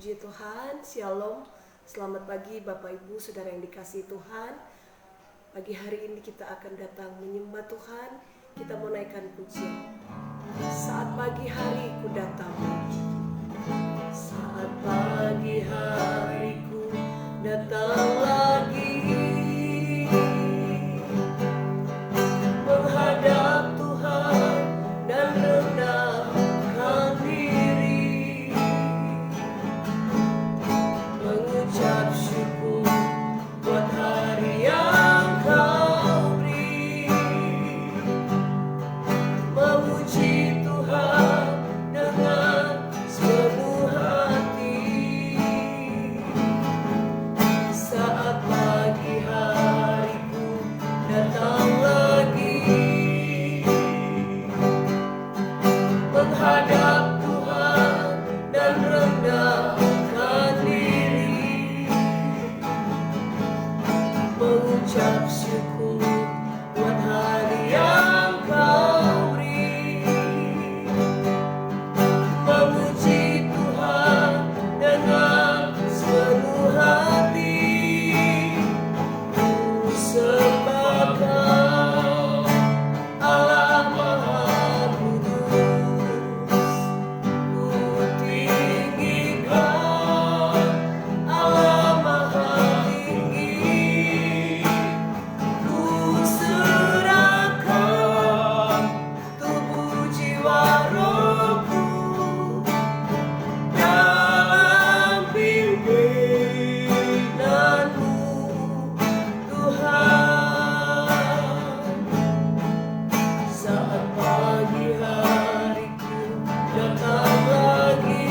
Puji Tuhan, Shalom. Selamat pagi Bapak Ibu, Saudara yang dikasihi Tuhan. Pagi hari ini kita akan datang menyembah Tuhan. Kita mau naikkan pujian. Saat pagi hari ku datang. Saat pagi hariku datang lagi, menghadap Tuhan dan rendahkan diri, mengucap syukur buat hari yang Kau beri, memuji Tuhan dengan sepenuh hati. Saat pagi hariku datang lagi, menghadap Tuhan dan rendahkan diri, mengucap syukur buat hari yang Kau beri, memuji Tuhan dengan sepenuh hati. Ku sembah Kau, Allah Maha Kudus. Ku tinggikan Allah Maha Tinggi. Ku serahkan tubuh jiwa rohku dalam pimpinanmu, Tuhan. Saat pagi hariku datang lagi,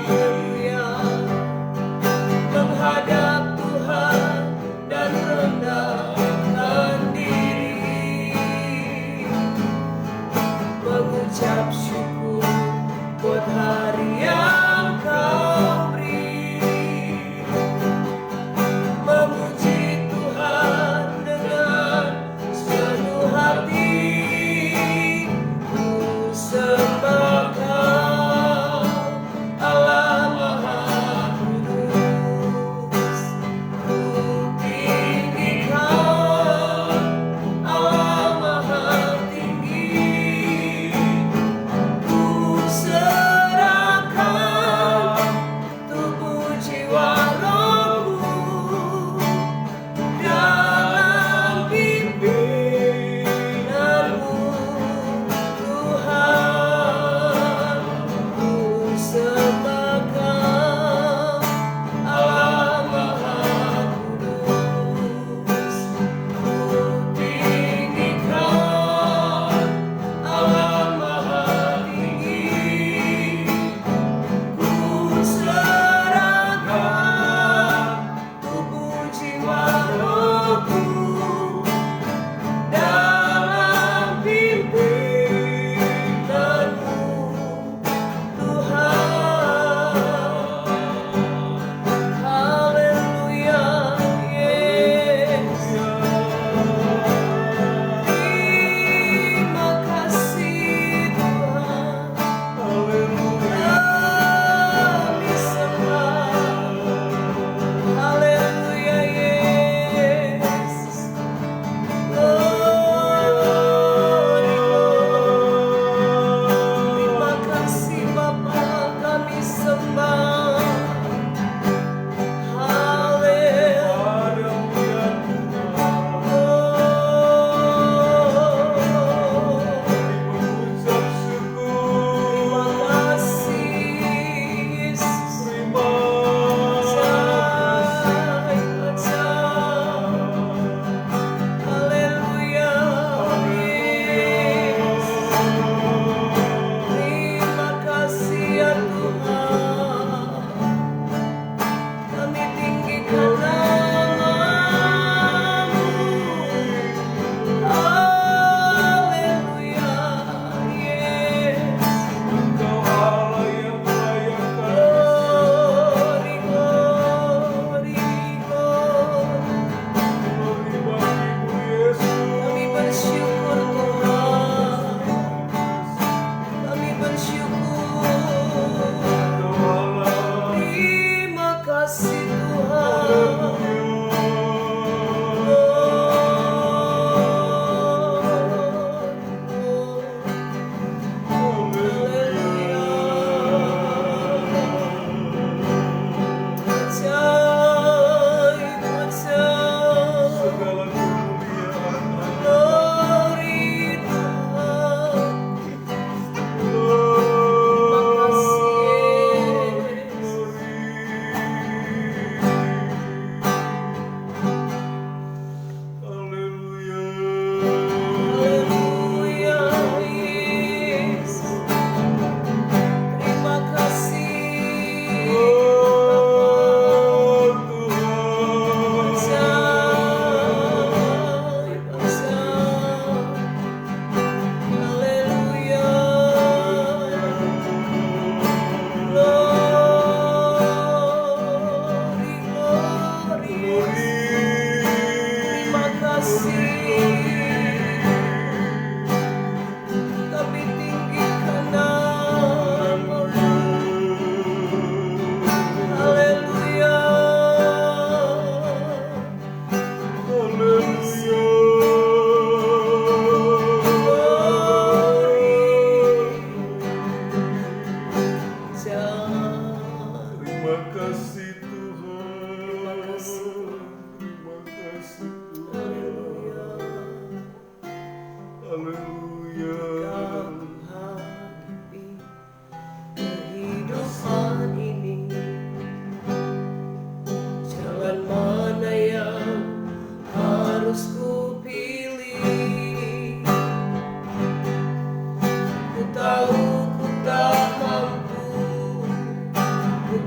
haleluya, menghadap Tuhan dan rendahkan diri, mengucap syukur buat hari yang Kau beri, memuji Tuhan dengan sepenuh hati. Ku sembah Kau, Allah Maha Kudus. Ku tinggikan Allah Maha Tinggi. Ku serahkan tubuh jiwa rohku dalam pimpinanmu, Tuhan. Ku sembah Kau, Allah Maha Kudus. Ku tinggikan Allah Maha Tinggi. Ku serahkan tubuh jiwa rohku dalam pimpinanmu, Tuhan. Haleluya, Yesus. Terima kasih Tuhan. Kami sembah. Haleluya, Yesus. Terima kasih Bapa, kami sembah. Haleluya. Terima kasih Yesus. Haleluya, Yesus. Terima kasih ya Tuhan.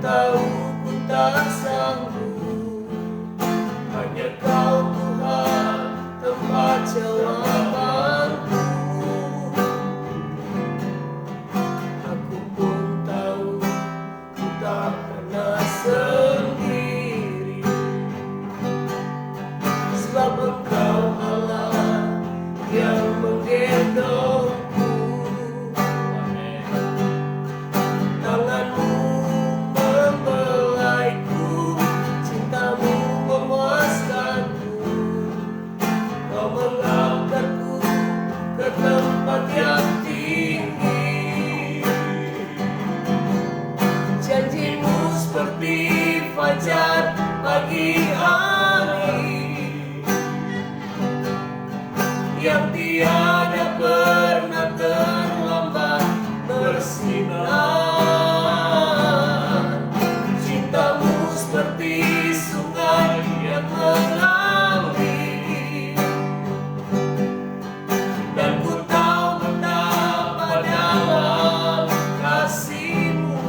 tahu ku tak sanggup, hanya Kau Tuhan tempat jawabanku. Aku pun tahu ku tak pernah sendiri, sebab Engkau Allah yang menggendongku. Tanganmu membelaiku, cintamu memuaskanku. Kau mengangkatku ke tempat yang tinggi. Janjimu seperti fajar pagi hari, yang tiada pernah terlambat bersinar. Cintamu seperti sungai yang mengalir, dan ku tahu betapa dalam kasih-Mu.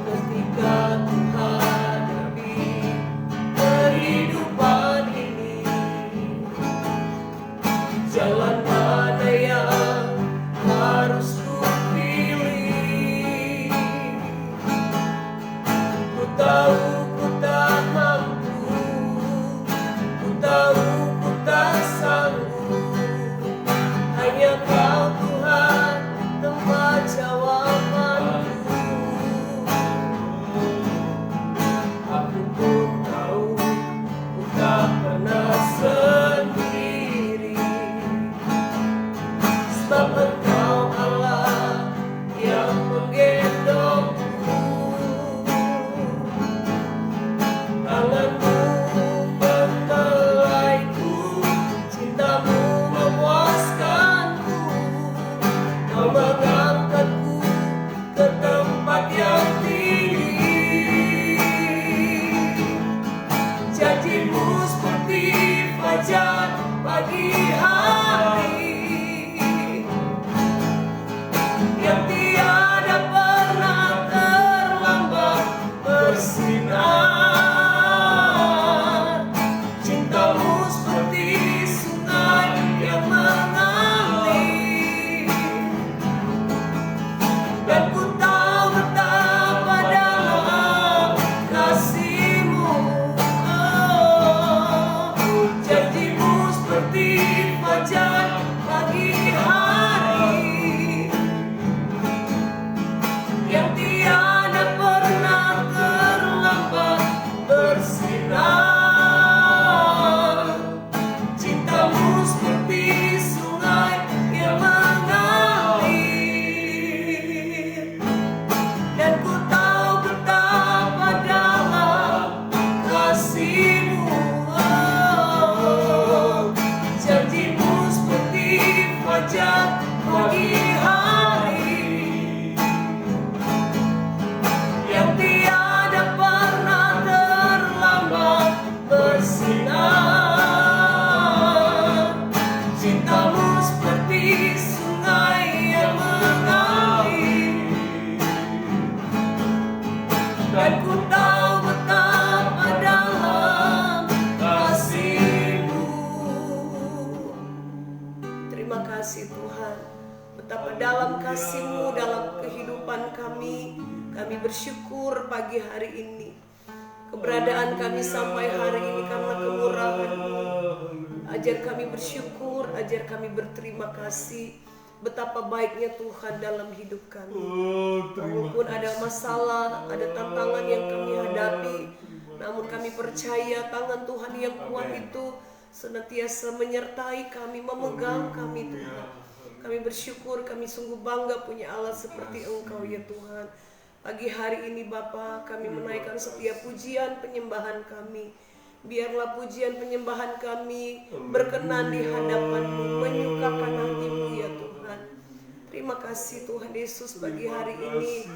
Ketika ku hadapi kehidupan ini, jalan mana yang harus ku pilih? Ku tahu ku tak mampu, ku tahu ku tak sanggup, hanya Kau Tuhan tempat jawabanku. Aku pun tahu ku tak pernah sendiri, sebab Engkau Allah yang menggendongku. Tanganmu membelaiku, cintamu memuaskanku. Kau mengangkatku ke tempat yang tinggi. Janjimu seperti fajar pagi hari, yang tiada pernah terlambat bersinar. Cintamu seperti sungai yang mengalir, dan ku tahu betapa dalam kasih-Mu. Janjimu seperti fajar pagi hari, yang tiada pernah terlambat bersinar. Cintamu seperti sungai yang mengalir, dan ku tahu betapa dalam kasih-Mu. Janjimu seperti fajar pagi hari, yang tiada pernah terlambat bersinar. Cintamu seperti sungai yang mengalir, dan ku tahu betapa dalam kasih-Mu. Terima kasih Tuhan, betapa dalam kasih-Mu dalam kehidupan kami. Kami bersyukur pagi hari ini. Keberadaan kami sampai hari ini karena kemurahan-Mu. Ajar kami bersyukur, ajar kami berterima kasih. Betapa baiknya Tuhan dalam hidup kami. Walaupun ada masalah, ada tantangan yang kami hadapi, namun kami percaya tangan Tuhan yang kuat itu senantiasa menyertai kami, memegang kami Tuhan. Kami bersyukur, kami sungguh bangga punya Allah seperti Engkau ya Tuhan. Pagi hari ini Bapa, kami menaikkan setiap pujian penyembahan kami. Biarlah pujian penyembahan kami berkenan di hadapan-Mu, menyukakan hati-Mu ya Tuhan. Terima kasih Tuhan Yesus, pagi hari ini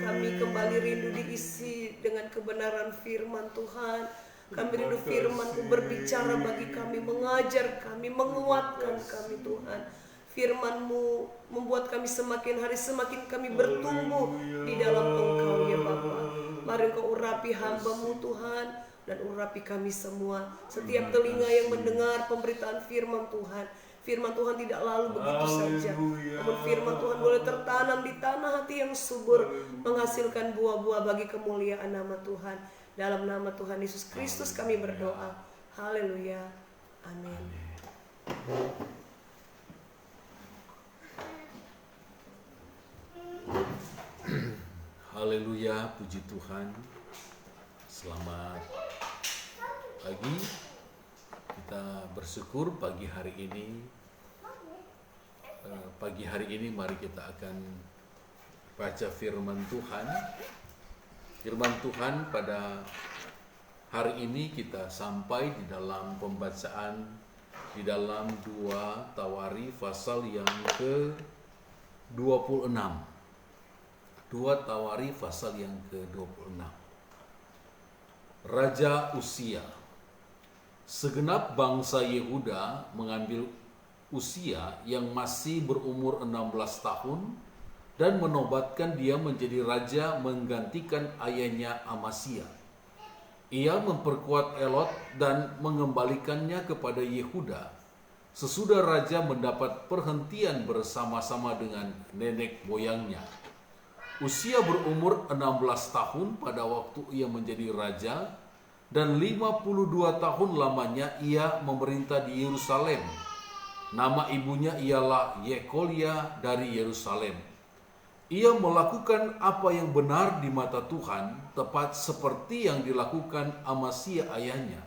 kami kembali rindu diisi dengan kebenaran firman Tuhan. Kami rindu firman-Mu berbicara bagi kami, mengajar kami, menguatkan kami Tuhan. Firman-Mu membuat kami semakin hari semakin kami bertumbuh di dalam Engkau ya Bapa. Mari Engkau urapi hamba-Mu Tuhan, dan urapi kami semua. Setiap telinga yang mendengar pemberitaan firman Tuhan, firman Tuhan tidak lalu begitu saja, namun firman Tuhan boleh tertanam di tanah hati yang subur, menghasilkan buah-buah bagi kemuliaan nama Tuhan. Dalam nama Tuhan Yesus Kristus kami berdoa. Haleluya. Amin. Haleluya, puji Tuhan. Selamat pagi. Kita bersyukur pagi hari ini. Pagi hari ini mari kita akan baca firman Tuhan. Firman Tuhan pada hari ini kita sampai di dalam pembacaan di dalam 2 Tawari pasal yang ke-26. 2 Tawari pasal yang ke-26. Raja Uzia. Segenap bangsa Yehuda mengambil Uzia yang masih berumur 16 tahun dan menobatkan dia menjadi raja menggantikan ayahnya Amasya. Ia memperkuat Elot dan mengembalikannya kepada Yehuda sesudah raja mendapat perhentian bersama-sama dengan nenek moyangnya. Uzia berumur 16 tahun pada waktu ia menjadi raja, dan 52 tahun lamanya ia memerintah di Yerusalem. Nama ibunya ialah Yekolia dari Yerusalem. Ia melakukan apa yang benar di mata Tuhan, tepat seperti yang dilakukan Amasya ayahnya.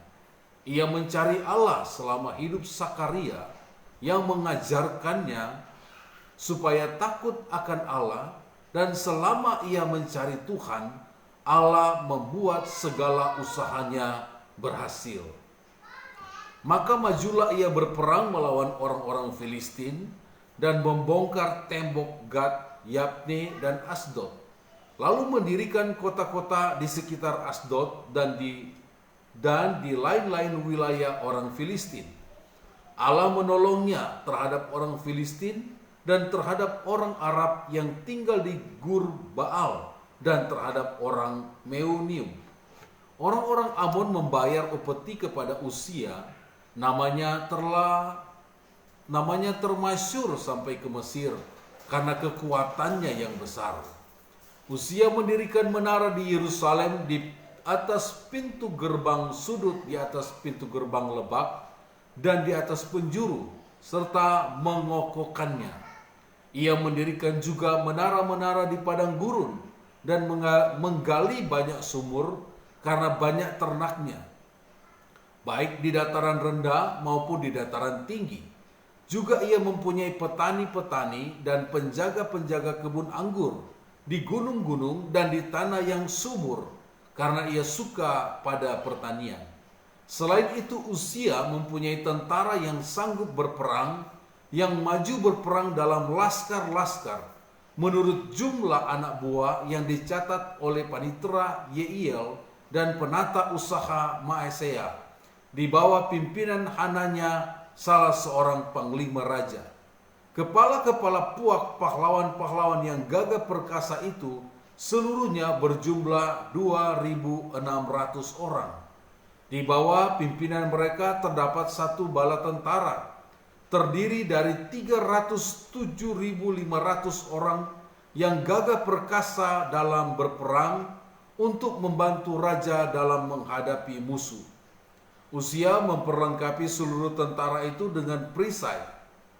Ia mencari Allah selama hidup Sakaria yang mengajarkannya supaya takut akan Allah, dan selama ia mencari Tuhan, Allah membuat segala usahanya berhasil. Maka majulah ia berperang melawan orang-orang Filistin dan membongkar tembok Gad, Yabne, dan Asdod. Lalu mendirikan kota-kota di sekitar Asdod dan di lain-lain wilayah orang Filistin. Allah menolongnya terhadap orang Filistin dan terhadap orang Arab yang tinggal di Gur Baal dan terhadap orang Meunium. Orang-orang Amon membayar upeti kepada Uzia, namanya termasyhur sampai ke Mesir karena kekuatannya yang besar. Uzia mendirikan menara di Yerusalem di atas pintu gerbang sudut, di atas pintu gerbang lebak, dan di atas penjuru, serta mengokohkannya. Ia mendirikan juga menara-menara di padang gurun dan menggali banyak sumur karena banyak ternaknya, baik di dataran rendah maupun di dataran tinggi. Juga ia mempunyai petani-petani dan penjaga-penjaga kebun anggur di gunung-gunung dan di tanah yang subur, karena ia suka pada pertanian. Selain itu, Uzia mempunyai tentara yang sanggup berperang, yang maju berperang dalam laskar-laskar menurut jumlah anak buah yang dicatat oleh panitera Yeiel dan penata usaha Maaseiah di bawah pimpinan Hananya, salah seorang panglima raja. Kepala-kepala puak pahlawan-pahlawan yang gagah perkasa itu seluruhnya berjumlah 2.600 orang. Di bawah pimpinan mereka terdapat satu bala tentara terdiri dari 307.500 orang yang gagah perkasa dalam berperang untuk membantu raja dalam menghadapi musuh. Uzia memperlengkapi seluruh tentara itu dengan perisai,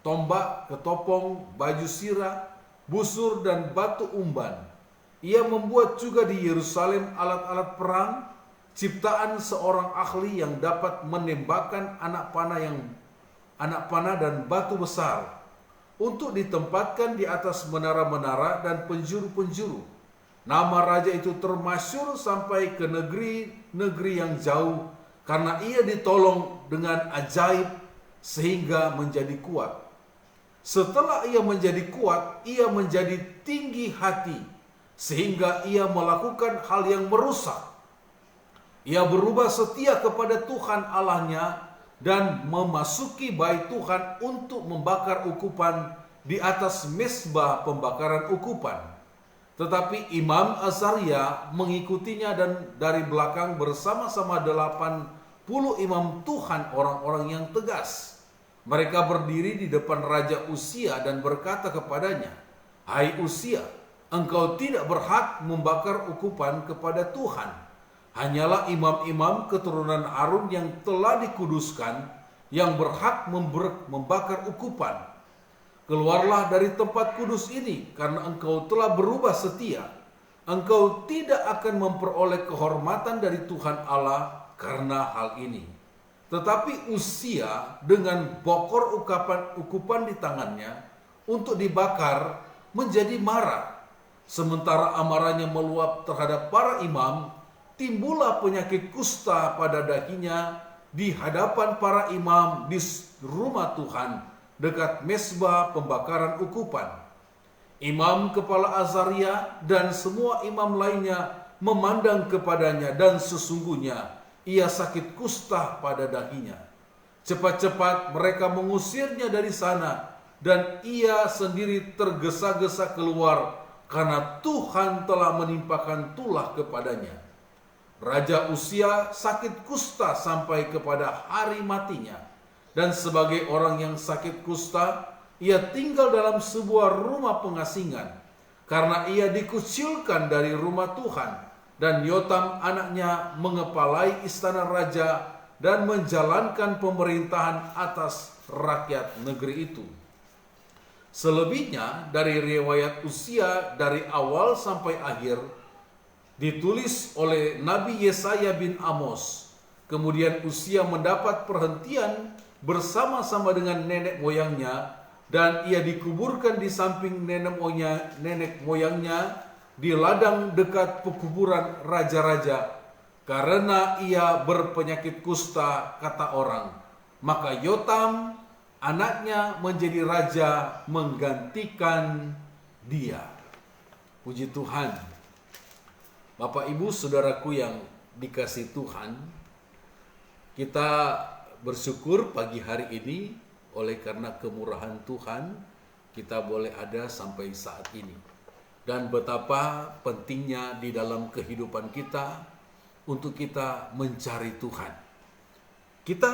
tombak, ketopong, baju sirah, busur, dan batu umban. Ia membuat juga di Yerusalem alat-alat perang, ciptaan seorang ahli yang dapat menembakkan anak panah dan batu besar untuk ditempatkan di atas menara-menara dan penjuru-penjuru. Nama raja itu termasyhur sampai ke negeri-negeri yang jauh karena ia ditolong dengan ajaib sehingga menjadi kuat. Setelah ia menjadi kuat, ia menjadi tinggi hati sehingga ia melakukan hal yang merusak. Ia berubah setia kepada Tuhan Allahnya dan memasuki bait Tuhan untuk membakar ukupan di atas mezbah pembakaran ukupan. Tetapi Imam Azaria mengikutinya dan dari belakang bersama-sama 80 imam Tuhan, orang-orang yang tegas. Mereka berdiri di depan Raja Uzia dan berkata kepadanya, "Hai Uzia, engkau tidak berhak membakar ukupan kepada Tuhan. Hanyalah imam-imam keturunan Harun yang telah dikuduskan yang berhak membakar ukupan. Keluarlah dari tempat kudus ini, karena engkau telah berubah setia. Engkau tidak akan memperoleh kehormatan dari Tuhan Allah karena hal ini." Tetapi Uzia dengan bokor ukupan di tangannya untuk dibakar menjadi marah. Sementara amarahnya meluap terhadap para imam, timbullah penyakit kusta pada dahinya di hadapan para imam di rumah Tuhan dekat mezbah pembakaran ukupan. Imam kepala Azaria dan semua imam lainnya memandang kepadanya, dan sesungguhnya ia sakit kusta pada dahinya. Cepat-cepat mereka mengusirnya dari sana, dan ia sendiri tergesa-gesa keluar karena Tuhan telah menimpakan tulah kepadanya. Raja Uzia sakit kusta sampai kepada hari matinya, dan sebagai orang yang sakit kusta, ia tinggal dalam sebuah rumah pengasingan karena ia dikucilkan dari rumah Tuhan. Dan Yotam anaknya mengepalai istana raja dan menjalankan pemerintahan atas rakyat negeri itu. Selebihnya dari riwayat Uzia dari awal sampai akhir ditulis oleh Nabi Yesaya bin Amos. Kemudian Uzia mendapat perhentian bersama-sama dengan nenek moyangnya, dan ia dikuburkan di samping nenek moyangnya di ladang dekat pekuburan raja-raja, karena ia berpenyakit kusta, kata orang. Maka Yotam anaknya menjadi raja menggantikan dia. Puji Tuhan. Bapak Ibu Saudaraku yang dikasihi Tuhan, kita bersyukur pagi hari ini oleh karena kemurahan Tuhan kita boleh ada sampai saat ini. Dan betapa pentingnya di dalam kehidupan kita untuk kita mencari Tuhan. Kita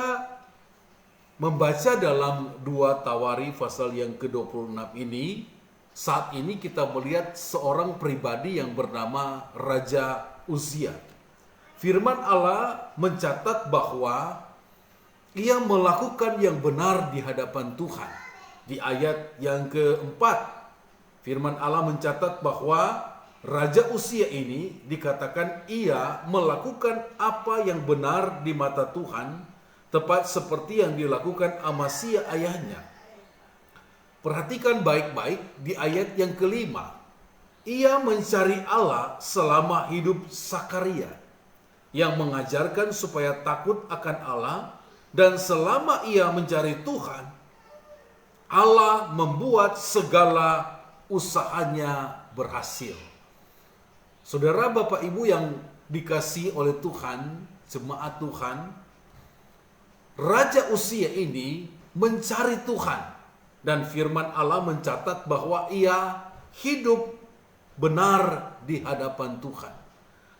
membaca dalam 2 Tawari pasal yang ke-26 ini, saat ini kita melihat seorang pribadi yang bernama Raja Uzia. Firman Allah mencatat bahwa ia melakukan yang benar di hadapan Tuhan. Di ayat yang keempat, firman Allah mencatat bahwa Raja Uzia ini dikatakan ia melakukan apa yang benar di mata Tuhan, tepat seperti yang dilakukan Amazia ayahnya. Perhatikan baik-baik di ayat yang kelima. Ia mencari Allah selama hidup Sakaria, yang mengajarkan supaya takut akan Allah, dan selama ia mencari Tuhan, Allah membuat segala usahanya berhasil. Saudara, Bapak Ibu yang dikasihi oleh Tuhan, jemaat Tuhan, Raja Uzia ini mencari Tuhan, dan firman Allah mencatat bahwa ia hidup benar di hadapan Tuhan.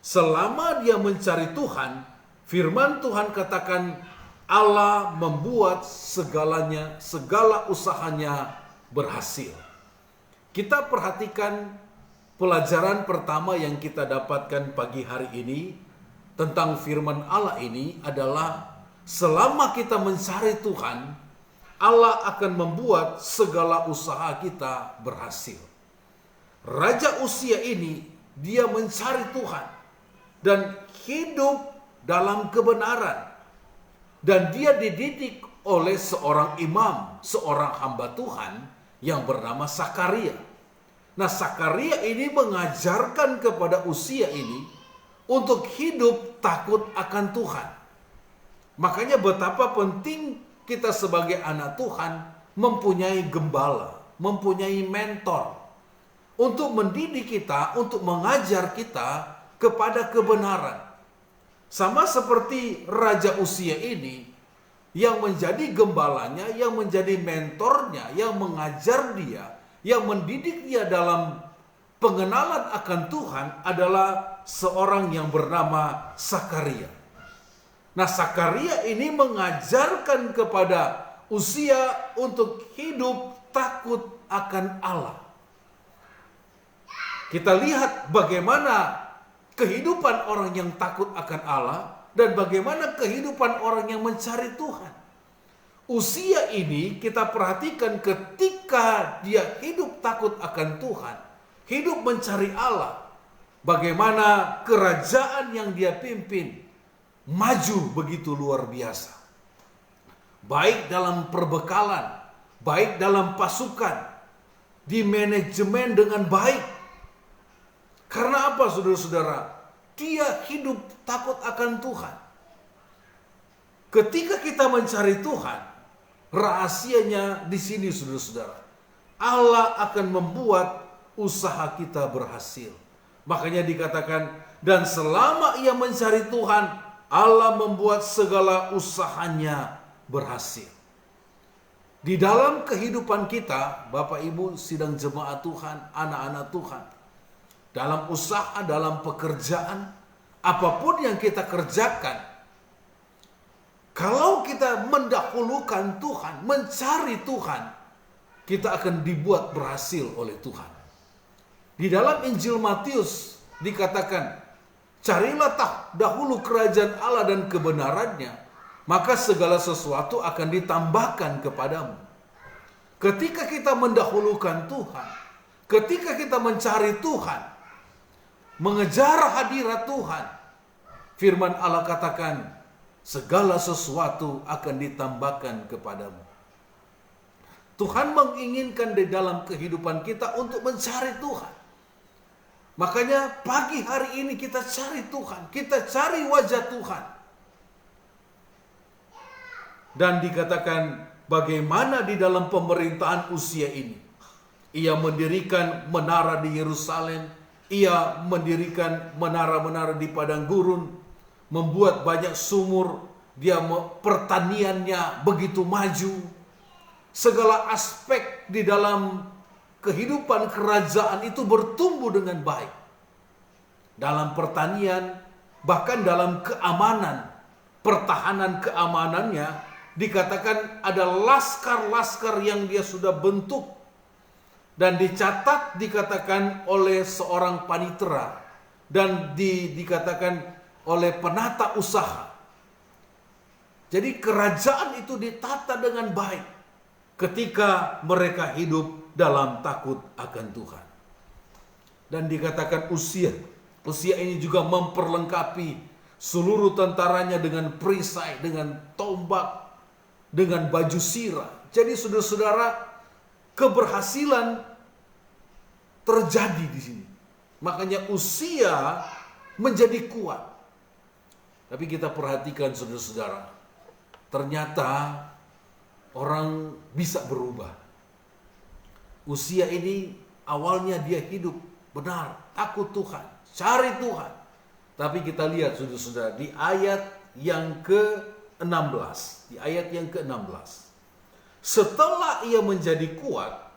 Selama dia mencari Tuhan, firman Tuhan katakan Allah membuat segalanya, segala usahanya berhasil. Kita perhatikan pelajaran pertama yang kita dapatkan pagi hari ini tentang firman Allah ini adalah selama kita mencari Tuhan, Allah akan membuat segala usaha kita berhasil. Raja Uzia ini dia mencari Tuhan dan hidup dalam kebenaran, dan dia dididik oleh seorang imam, seorang hamba Tuhan yang bernama Sakaria. Nah, Sakaria ini mengajarkan kepada Uzia ini untuk hidup takut akan Tuhan. Makanya betapa penting kita sebagai anak Tuhan mempunyai gembala, mempunyai mentor untuk mendidik kita, untuk mengajar kita kepada kebenaran. Sama seperti Raja Uzia ini, yang menjadi gembalanya, yang menjadi mentornya, yang mengajar dia, yang mendidik dia dalam pengenalan akan Tuhan adalah seorang yang bernama Sakaria. Nah, Sakaria ini mengajarkan kepada Uzia untuk hidup takut akan Allah. Kita lihat bagaimana kehidupan orang yang takut akan Allah dan bagaimana kehidupan orang yang mencari Tuhan. Uzia ini kita perhatikan ketika dia hidup takut akan Tuhan, hidup mencari Allah, bagaimana kerajaan yang dia pimpin maju begitu luar biasa. Baik dalam perbekalan, baik dalam pasukan, di manajemen dengan baik. Karena apa, saudara-saudara? Dia hidup takut akan Tuhan. Ketika kita mencari Tuhan, rahasianya di sini, saudara-saudara. Allah akan membuat usaha kita berhasil. Makanya dikatakan, dan selama ia mencari Tuhan, Allah membuat segala usahanya berhasil. Di dalam kehidupan kita, Bapak Ibu sidang jemaat Tuhan, anak-anak Tuhan, dalam usaha, dalam pekerjaan, apapun yang kita kerjakan, kalau kita mendahulukan Tuhan, mencari Tuhan, kita akan dibuat berhasil oleh Tuhan. Di dalam Injil Matius dikatakan, carilah dahulu kerajaan Allah dan kebenarannya, maka segala sesuatu akan ditambahkan kepadamu. Ketika kita mendahulukan Tuhan, ketika kita mencari Tuhan, mengejar hadirat Tuhan, firman Allah katakan, segala sesuatu akan ditambahkan kepadamu. Tuhan menginginkan di dalam kehidupan kita untuk mencari Tuhan. Makanya pagi hari ini kita cari Tuhan, kita cari wajah Tuhan. Dan dikatakan bagaimana di dalam pemerintahan Uzia ini. Ia mendirikan menara di Yerusalem, ia mendirikan menara-menara di padang gurun, membuat banyak sumur, dia pertaniannya begitu maju. Segala aspek di dalam kehidupan kerajaan itu bertumbuh dengan baik. Dalam pertanian, bahkan dalam keamanan, pertahanan keamanannya, dikatakan ada laskar-laskar yang dia sudah bentuk dan dicatat, dikatakan oleh seorang panitera dan dikatakan oleh penata usaha. Jadi kerajaan itu ditata dengan baik ketika mereka hidup dalam takut akan Tuhan. Dan dikatakan Uzia ini juga memperlengkapi seluruh tentaranya dengan perisai, dengan tombak, dengan baju sirah. Jadi saudara-saudara, keberhasilan terjadi di sini. Makanya Uzia menjadi kuat. Tapi kita perhatikan saudara-saudara, ternyata orang bisa berubah. Uzia ini awalnya dia hidup benar, takut Tuhan, cari Tuhan. Tapi kita lihat saudara-saudara di ayat yang ke-16. Di ayat yang ke-16. Setelah ia menjadi kuat,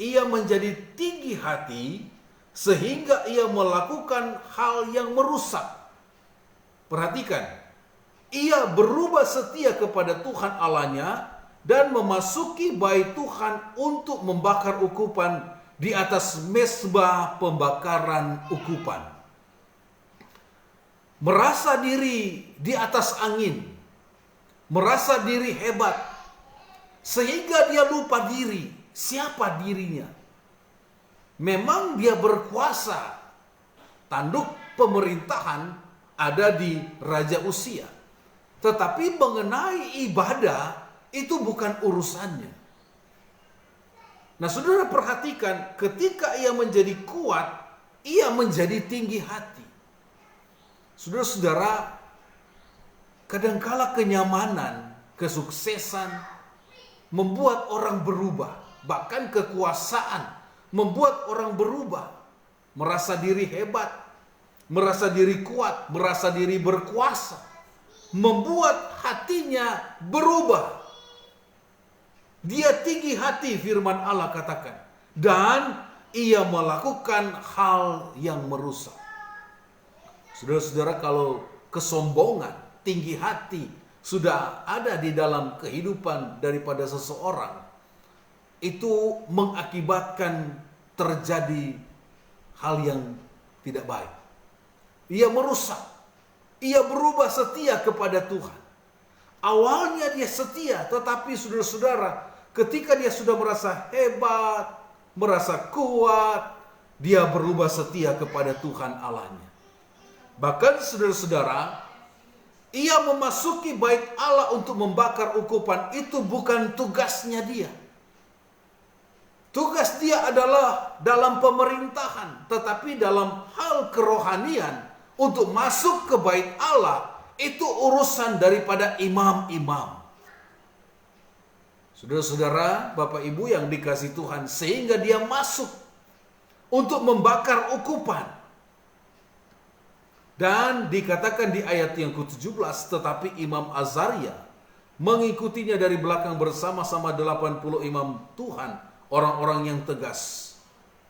ia menjadi tinggi hati, sehingga ia melakukan hal yang merusak. Perhatikan, ia berubah setia kepada Tuhan Allahnya dan memasuki bait Tuhan untuk membakar ukupan di atas mezbah pembakaran ukupan. Merasa diri di atas angin, merasa diri hebat, sehingga dia lupa diri. Siapa dirinya? Memang dia berkuasa. Tanduk pemerintahan ada di Raja Uzia. Tetapi mengenai ibadah, itu bukan urusannya. Nah, saudara perhatikan, ketika ia menjadi kuat, ia menjadi tinggi hati. Saudara-saudara, kadangkala kenyamanan, kesuksesan membuat orang berubah. Bahkan kekuasaan membuat orang berubah. Merasa diri hebat, merasa diri kuat, merasa diri berkuasa. membuat hatinya berubah. Dia tinggi hati, firman Allah katakan, dan ia melakukan hal yang merusak. Saudara-saudara, kalau kesombongan, tinggi hati sudah ada di dalam kehidupan daripada seseorang, itu mengakibatkan terjadi hal yang tidak baik. Ia merusak, ia berubah setia kepada Tuhan. Awalnya dia setia, tetapi saudara-saudara, ketika dia sudah merasa hebat, merasa kuat, dia berubah setia kepada Tuhan Allahnya. Bahkan saudara-saudara, ia memasuki bait Allah untuk membakar ukupan. Itu bukan tugasnya dia. Tugas dia adalah dalam pemerintahan, tetapi dalam hal kerohanian untuk masuk ke bait Allah, itu urusan daripada imam-imam. Saudara-saudara, Bapak Ibu yang dikasihi Tuhan, sehingga dia masuk untuk membakar ukupan. Dan dikatakan di ayat yang ke-17, tetapi Imam Azaria mengikutinya dari belakang bersama-sama 80 imam Tuhan, orang-orang yang tegas.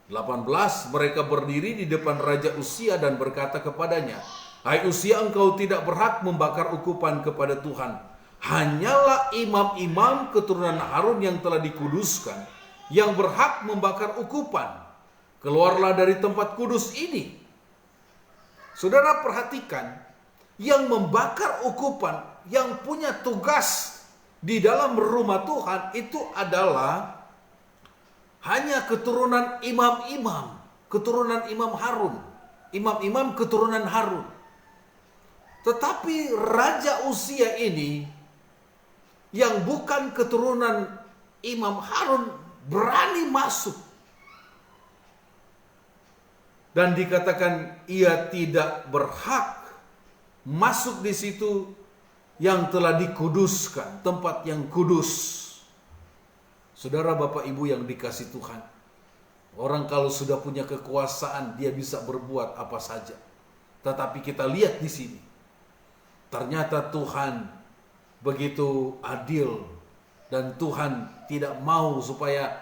18, mereka berdiri di depan Raja Uzia dan berkata kepadanya, "Hai Uzia, engkau tidak berhak membakar ukupan kepada Tuhan. Hanyalah imam-imam keturunan Harun yang telah dikuduskan yang berhak membakar ukupan. Keluarlah dari tempat kudus ini." Saudara perhatikan, yang membakar ukupan, yang punya tugas di dalam rumah Tuhan itu adalah hanya keturunan imam-imam, keturunan Imam Harun, imam-imam keturunan Harun. Tetapi Raja Uzia ini, yang bukan keturunan Imam Harun, berani masuk. Dan dikatakan ia tidak berhak masuk di situ yang telah dikuduskan, tempat yang kudus. Saudara, Bapak Ibu yang dikasihi Tuhan, orang kalau sudah punya kekuasaan, dia bisa berbuat apa saja. Tetapi kita lihat di sini, ternyata Tuhan begitu adil, dan Tuhan tidak mau supaya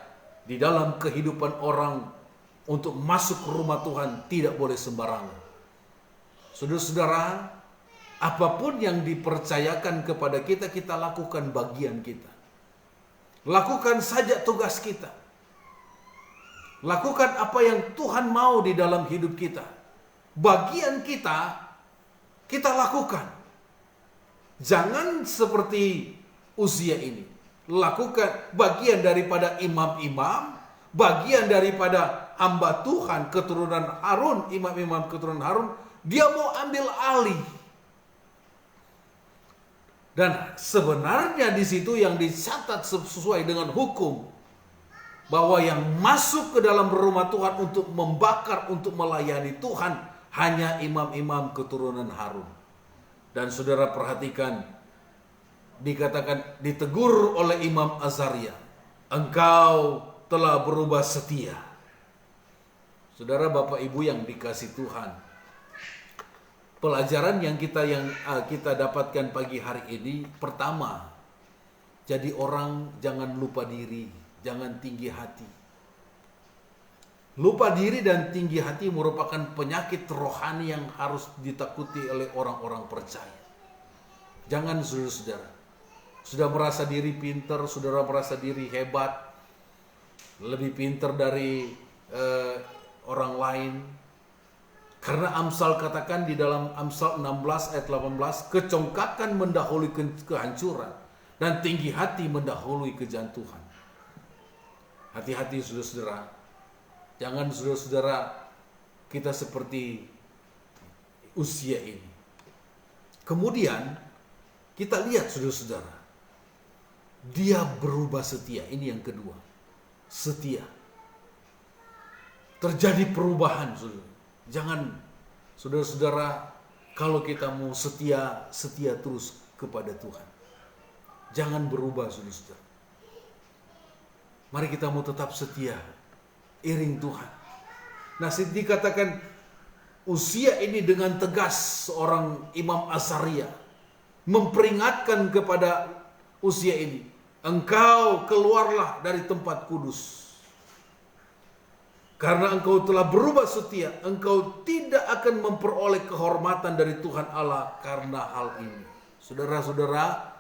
di dalam kehidupan orang untuk masuk ke rumah Tuhan tidak boleh sembarangan. Saudara-saudara, apapun yang dipercayakan kepada kita, kita lakukan bagian kita. Lakukan saja tugas kita. Lakukan apa yang Tuhan mau di dalam hidup kita. Bagian kita, kita lakukan. Jangan seperti Uzia ini. Lakukan bagian daripada imam-imam, bagian daripada hamba Tuhan keturunan Harun, imam-imam keturunan Harun, dia mau ambil alih. Dan sebenarnya di situ yang dicatat sesuai dengan hukum, bahwa yang masuk ke dalam rumah Tuhan untuk membakar, untuk melayani Tuhan, hanya imam-imam keturunan Harun. Dan saudara perhatikan, dikatakan, ditegur oleh Imam Azaria, "Engkau telah berubah setia." Saudara, Bapak Ibu yang dikasihi Tuhan, pelajaran yang kita dapatkan pagi hari ini, pertama, jadi orang jangan lupa diri, jangan tinggi hati. Lupa diri dan tinggi hati merupakan penyakit rohani yang harus ditakuti oleh orang-orang percaya. Jangan, saudara-saudara, sudah merasa diri pintar, saudara merasa diri hebat, lebih pintar dari orang lain. Karena Amsal katakan di dalam Amsal 16 ayat 18, "Kecongkakan mendahului kehancuran dan tinggi hati mendahului kejantuhan." Hati-hati saudara-saudara. Jangan saudara-saudara kita seperti Uzia ini. Kemudian kita lihat saudara-saudara, dia berubah setia. Ini yang kedua, setia. Terjadi perubahan, saudara. Jangan, saudara-saudara, kalau kita mau setia terus kepada Tuhan. Jangan berubah, saudara-saudara. Mari kita mau tetap setia, iring Tuhan. Nah, dikatakan Uzia ini dengan tegas, seorang Imam Azaria, memperingatkan kepada usia ini, engkau keluarlah dari tempat kudus. Karena engkau telah berubah setia, engkau tidak akan memperoleh kehormatan dari Tuhan Allah karena hal ini. Saudara-saudara,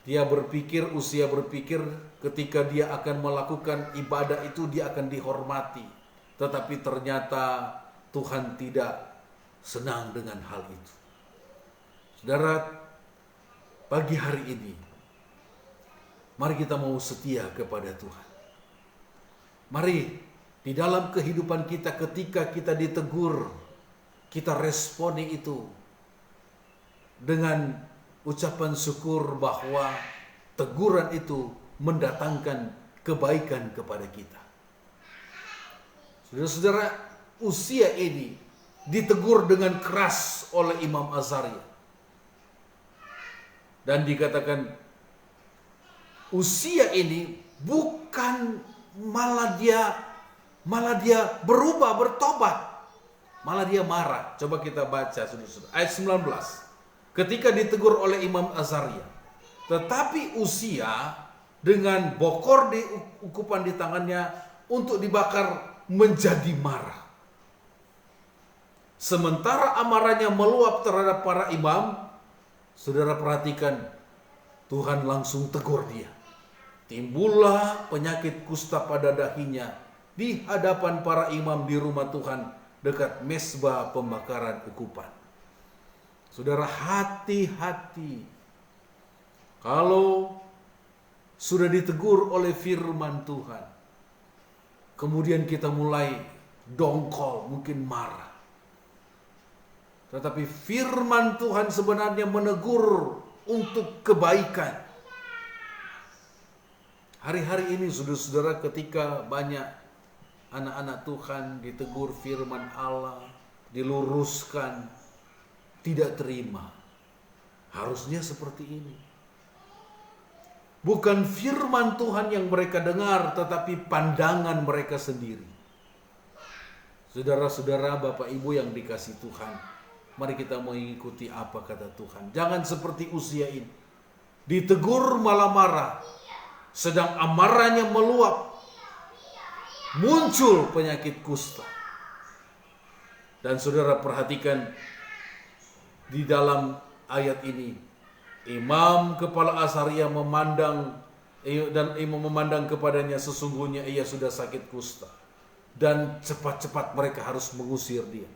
usia berpikir ketika dia akan melakukan ibadah itu dia akan dihormati. Tetapi ternyata Tuhan tidak senang dengan hal itu. Saudara, pagi hari ini, mari kita mau setia kepada Tuhan. Mari di dalam kehidupan kita ketika kita ditegur, kita responi itu dengan ucapan syukur bahwa teguran itu mendatangkan kebaikan kepada kita. Saudara-saudara, usia ini ditegur dengan keras oleh Imam Azaria. Dan dikatakan usia ini bukan malah dia berubah, bertobat. Malah dia marah. Coba kita baca saudara-saudara. Ayat 19. Ketika ditegur oleh Imam Azaria. Tetapi Usia dengan bokor di ukupan di tangannya untuk dibakar menjadi marah. Sementara amarahnya meluap terhadap para imam, saudara perhatikan, Tuhan langsung tegur dia. Timbullah penyakit kusta pada dahinya di hadapan para imam di rumah Tuhan dekat mezbah pembakaran ukupan. Saudara, hati-hati. Kalau sudah ditegur oleh firman Tuhan, kemudian kita mulai dongkol, mungkin marah. Tetapi firman Tuhan sebenarnya menegur untuk kebaikan. Hari-hari ini saudara-saudara, ketika banyak anak-anak Tuhan ditegur firman Allah, diluruskan, tidak terima. Harusnya seperti ini. Bukan firman Tuhan yang mereka dengar, tetapi pandangan mereka sendiri. Saudara-saudara, Bapak Ibu yang dikasih Tuhan, mari kita mengikuti apa kata Tuhan. Jangan seperti Usia ini. Ditegur malah marah. Sedang amarahnya meluap. Muncul penyakit kusta. Dan saudara perhatikan di dalam ayat ini. Imam kepala Azaria memandang kepadanya, sesungguhnya ia sudah sakit kusta. Dan cepat-cepat mereka harus mengusir dia.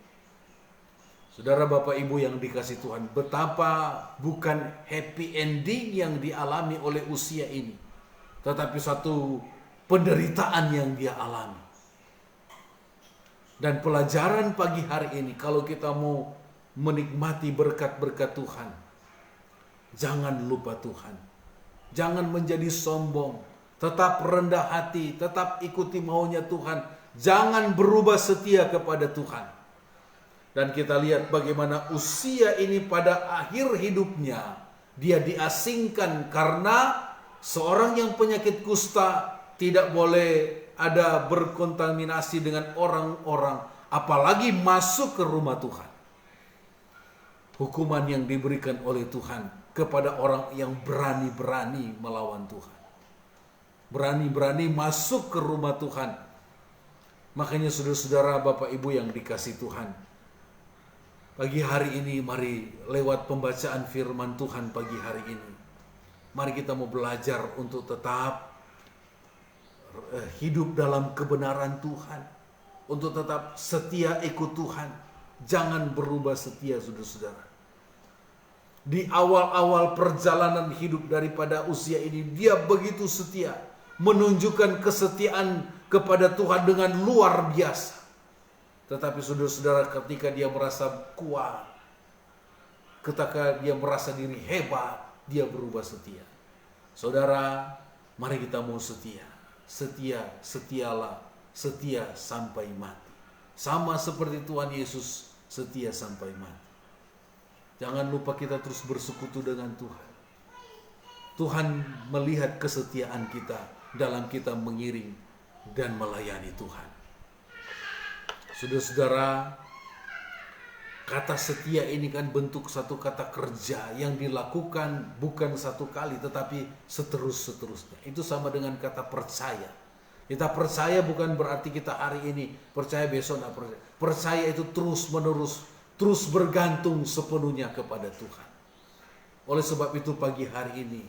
Saudara Bapak Ibu yang dikasih Tuhan, betapa bukan happy ending yang dialami oleh Usia ini, tetapi satu penderitaan yang dia alami. Dan pelajaran pagi hari ini, kalau kita mau menikmati berkat-berkat Tuhan, jangan lupa Tuhan. Jangan menjadi sombong. Tetap rendah hati, tetap ikuti maunya Tuhan. Jangan berubah setia kepada Tuhan. Dan kita lihat bagaimana Usia ini pada akhir hidupnya, dia diasingkan karena seorang yang penyakit kusta tidak boleh ada berkontaminasi dengan orang-orang, apalagi masuk ke rumah Tuhan. Hukuman yang diberikan oleh Tuhan kepada orang yang berani-berani melawan Tuhan. Berani-berani masuk ke rumah Tuhan. Makanya saudara-saudara, Bapak Ibu yang dikasih Tuhan, pagi hari ini mari lewat pembacaan firman Tuhan pagi hari ini, mari kita mau belajar untuk tetap hidup dalam kebenaran Tuhan. Untuk tetap setia ikut Tuhan. Jangan berubah setia saudara-saudara. Di awal-awal perjalanan hidup daripada Usia ini, dia begitu setia. Menunjukkan kesetiaan kepada Tuhan dengan luar biasa. Tetapi saudara-saudara, ketika dia merasa kuat, ketika dia merasa diri hebat, dia berubah setia. Saudara, mari kita mau setia. Setialah, setia sampai mati. Sama seperti Tuhan Yesus setia sampai mati. Jangan lupa kita terus bersekutu dengan Tuhan. Tuhan melihat kesetiaan kita dalam kita mengiring dan melayani Tuhan. Saudara-saudara, Kata setia ini kan bentuk satu kata kerja yang dilakukan bukan satu kali tetapi seterusnya. Itu sama dengan kata percaya. Kita percaya bukan berarti kita hari ini percaya, besok tidak percaya. Percaya itu terus menerus, terus bergantung sepenuhnya kepada Tuhan. Oleh sebab itu pagi hari ini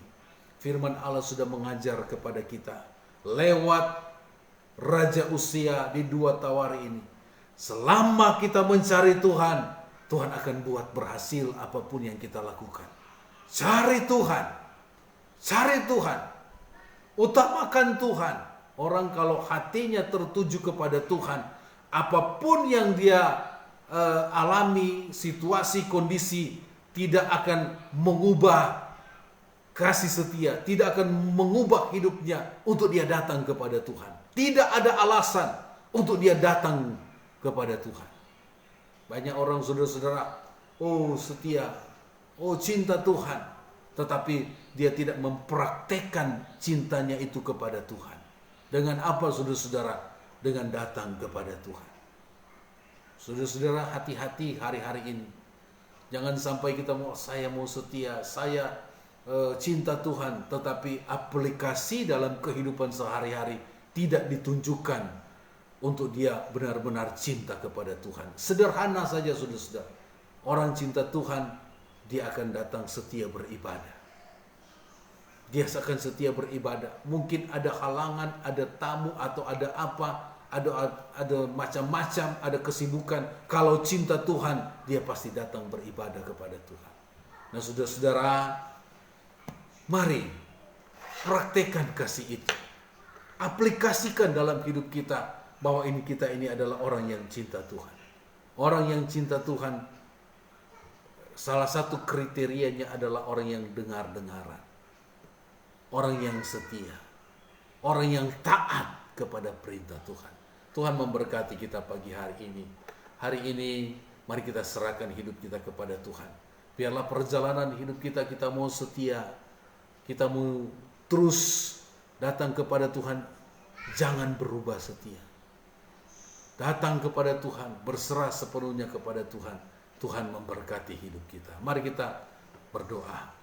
firman Allah sudah mengajar kepada kita lewat Raja Uzia di 2 Tawari ini. Selama kita mencari Tuhan, Tuhan akan buat berhasil apapun yang kita lakukan. Cari Tuhan. Cari Tuhan. Utamakan Tuhan. Orang kalau hatinya tertuju kepada Tuhan, apapun yang dia alami, situasi, kondisi, tidak akan mengubah kasih setia, tidak akan mengubah hidupnya untuk dia datang kepada Tuhan. Tidak ada alasan untuk dia datang kepada Tuhan. Banyak orang saudara-saudara, oh setia, oh cinta Tuhan, tetapi dia tidak mempraktekkan cintanya itu kepada Tuhan. Dengan apa saudara-saudara? Dengan datang kepada Tuhan. Saudara-saudara, hati-hati hari-hari ini. Jangan sampai kita saya mau setia, saya cinta Tuhan, tetapi aplikasi dalam kehidupan sehari-hari tidak ditunjukkan untuk dia benar-benar cinta kepada Tuhan. Sederhana saja saudara-saudara. Orang cinta Tuhan, dia akan datang setia beribadah. Dia akan setia beribadah. Mungkin ada halangan, ada tamu atau ada apa, ada macam-macam, ada kesibukan. Kalau cinta Tuhan, dia pasti datang beribadah kepada Tuhan. Nah saudara-saudara, mari praktekkan kasih itu. Aplikasikan dalam hidup kita bahwa kita ini adalah orang yang cinta Tuhan. Orang yang cinta Tuhan, salah satu kriterianya adalah orang yang dengar-dengaran. Orang yang setia. Orang yang taat kepada perintah Tuhan. Tuhan memberkati kita pagi hari ini. Hari ini mari kita serahkan hidup kita kepada Tuhan. Biarlah perjalanan hidup kita mau setia. Kita mau terus datang kepada Tuhan. Jangan berubah setia. Datang kepada Tuhan, berserah sepenuhnya kepada Tuhan. Tuhan memberkati hidup kita. Mari kita berdoa.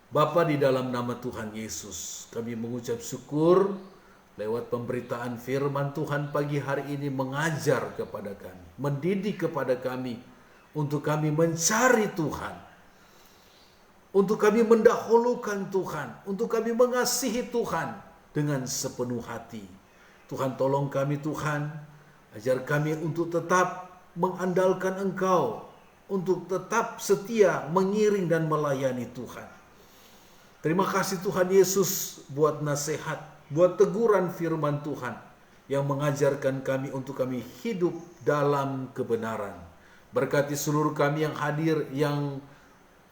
Bapa, di dalam nama Tuhan Yesus, kami mengucap syukur lewat pemberitaan firman Tuhan pagi hari ini mengajar kepada kami, mendidik kepada kami untuk kami mencari Tuhan, untuk kami mendahulukan Tuhan, untuk kami mengasihi Tuhan dengan sepenuh hati. Tuhan, tolong kami Tuhan, ajar kami untuk tetap mengandalkan Engkau, untuk tetap setia mengiring dan melayani Tuhan. Terima kasih Tuhan Yesus buat nasihat, buat teguran firman Tuhan yang mengajarkan kami untuk kami hidup dalam kebenaran. Berkati seluruh kami yang hadir, yang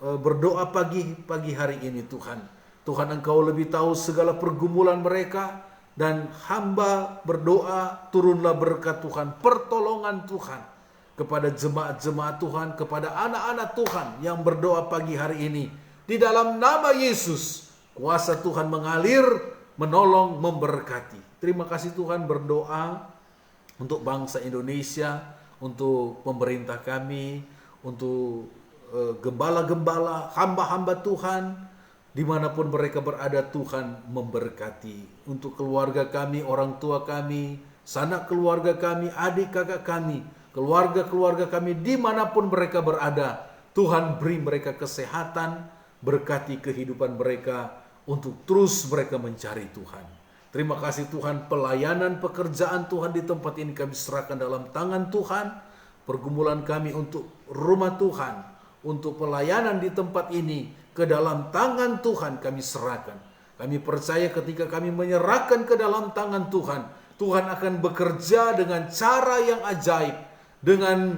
berdoa pagi hari ini Tuhan. Tuhan, Engkau lebih tahu segala pergumulan mereka. Dan hamba berdoa, turunlah berkat Tuhan, pertolongan Tuhan kepada jemaat-jemaat Tuhan, kepada anak-anak Tuhan yang berdoa pagi hari ini. Di dalam nama Yesus, kuasa Tuhan mengalir, menolong, memberkati. Terima kasih Tuhan, berdoa untuk bangsa Indonesia, untuk pemerintah kami, untuk gembala-gembala, hamba-hamba Tuhan, dimanapun mereka berada. Tuhan memberkati. Untuk keluarga kami, orang tua kami, sanak keluarga kami, adik kakak kami, keluarga-keluarga kami, dimanapun mereka berada, Tuhan beri mereka kesehatan, berkati kehidupan mereka, untuk terus mereka mencari Tuhan. Terima kasih Tuhan, pelayanan pekerjaan Tuhan di tempat ini kami serahkan dalam tangan Tuhan. Pergumulan kami untuk rumah Tuhan, untuk pelayanan di tempat ini, ke dalam tangan Tuhan kami serahkan. Kami percaya ketika kami menyerahkan ke dalam tangan Tuhan, Tuhan akan bekerja dengan cara yang ajaib, dengan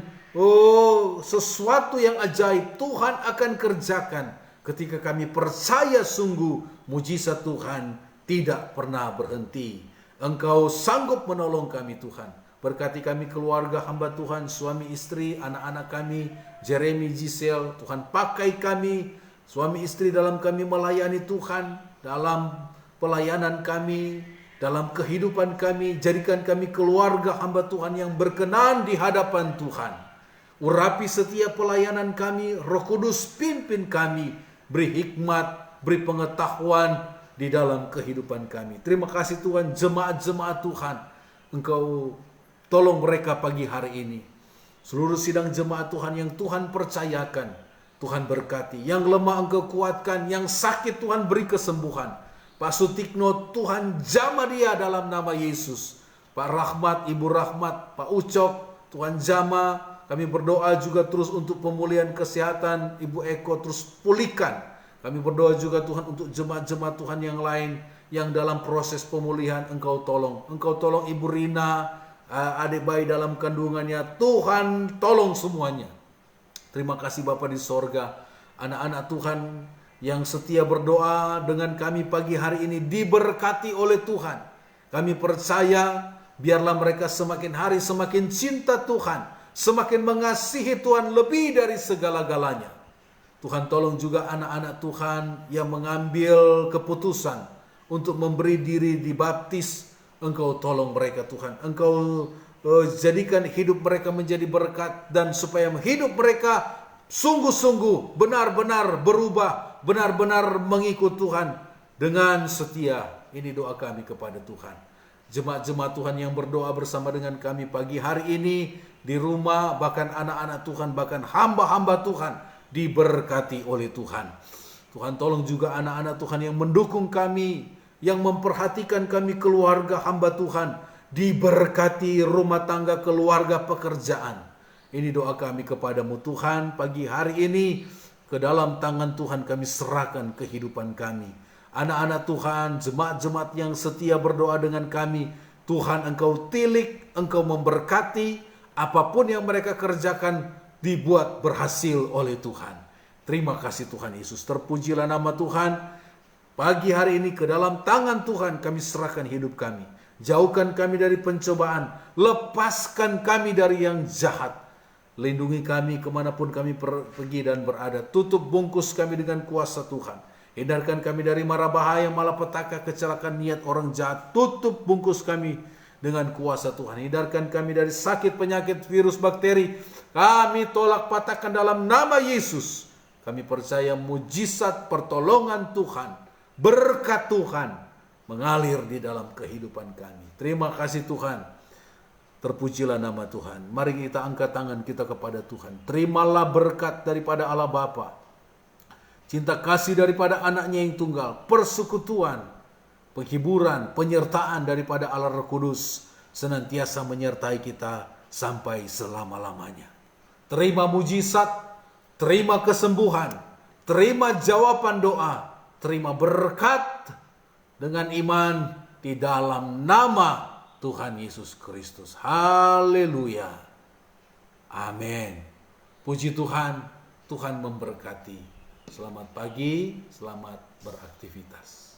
sesuatu yang ajaib Tuhan akan kerjakan. Ketika kami percaya sungguh, mujizat Tuhan tidak pernah berhenti. Engkau sanggup menolong kami Tuhan. Berkati kami keluarga hamba Tuhan, suami istri, anak-anak kami, Jeremy, Giselle. Tuhan pakai kami, suami istri, dalam kami melayani Tuhan, dalam pelayanan kami, dalam kehidupan kami. Jadikan kami keluarga hamba Tuhan yang berkenan di hadapan Tuhan. Urapi setiap pelayanan kami, Roh Kudus pimpin kami, beri hikmat, beri pengetahuan di dalam kehidupan kami. Terima kasih Tuhan, jemaat-jemaat Tuhan, Engkau tolong mereka pagi hari ini. Seluruh sidang jemaat Tuhan yang Tuhan percayakan, Tuhan berkati. Yang lemah Engkau kuatkan, yang sakit Tuhan beri kesembuhan. Pak Sutikno, Tuhan jamah dia dalam nama Yesus. Pak Rahmat, Ibu Rahmat, Pak Ucok, Tuhan jamah. Kami berdoa juga terus untuk pemulihan kesehatan Ibu Eko, terus pulihkan. Kami berdoa juga Tuhan untuk jemaat-jemaat Tuhan yang lain yang dalam proses pemulihan Engkau tolong. Engkau tolong Ibu Rina, adik bayi dalam kandungannya, Tuhan tolong semuanya. Terima kasih Bapa di sorga, anak-anak Tuhan yang setia berdoa dengan kami pagi hari ini diberkati oleh Tuhan. Kami percaya biarlah mereka semakin hari semakin cinta Tuhan, semakin mengasihi Tuhan lebih dari segala-galanya. Tuhan tolong juga anak-anak Tuhan yang mengambil keputusan untuk memberi diri dibaptis. Engkau tolong mereka Tuhan. Engkau jadikan hidup mereka menjadi berkat. Dan supaya hidup mereka sungguh-sungguh benar-benar berubah. Benar-benar mengikut Tuhan dengan setia. Ini doa kami kepada Tuhan. Jemaat-jemaat Tuhan yang berdoa bersama dengan kami pagi hari ini. Di rumah, bahkan anak-anak Tuhan, bahkan hamba-hamba Tuhan diberkati oleh Tuhan. Tuhan tolong juga anak-anak Tuhan yang mendukung kami, yang memperhatikan kami keluarga hamba Tuhan, diberkati rumah tangga, keluarga, pekerjaan. Ini doa kami kepadamu Tuhan pagi hari ini. Ke dalam tangan Tuhan kami serahkan kehidupan kami. Anak-anak Tuhan, jemaat-jemaat yang setia berdoa dengan kami, Tuhan Engkau tilik, Engkau memberkati, apapun yang mereka kerjakan dibuat berhasil oleh Tuhan. Terima kasih Tuhan Yesus, terpujilah nama Tuhan. Pagi hari ini ke dalam tangan Tuhan kami serahkan hidup kami. Jauhkan kami dari pencobaan. Lepaskan kami dari yang jahat. Lindungi kami kemanapun kami pergi dan berada. Tutup bungkus kami dengan kuasa Tuhan. Hindarkan kami dari mara bahaya, malapetaka, kecelakaan, niat orang jahat. Tutup bungkus kami dengan kuasa Tuhan. Hindarkan kami dari sakit, penyakit, virus, bakteri. Kami tolak patahkan dalam nama Yesus. Kami percaya mujizat pertolongan Tuhan, berkat Tuhan mengalir di dalam kehidupan kami. Terima kasih Tuhan. Terpujilah nama Tuhan. Mari kita angkat tangan kita kepada Tuhan. Terimalah berkat daripada Allah Bapa, cinta kasih daripada anaknya yang tunggal, persekutuan, penghiburan, penyertaan daripada Allah Roh Kudus senantiasa menyertai kita sampai selama-lamanya. Terima mujizat, terima kesembuhan, terima jawaban doa, terima berkat dengan iman di dalam nama Tuhan Yesus Kristus. Haleluya. Amin. Puji Tuhan, Tuhan memberkati. Selamat pagi, selamat beraktivitas.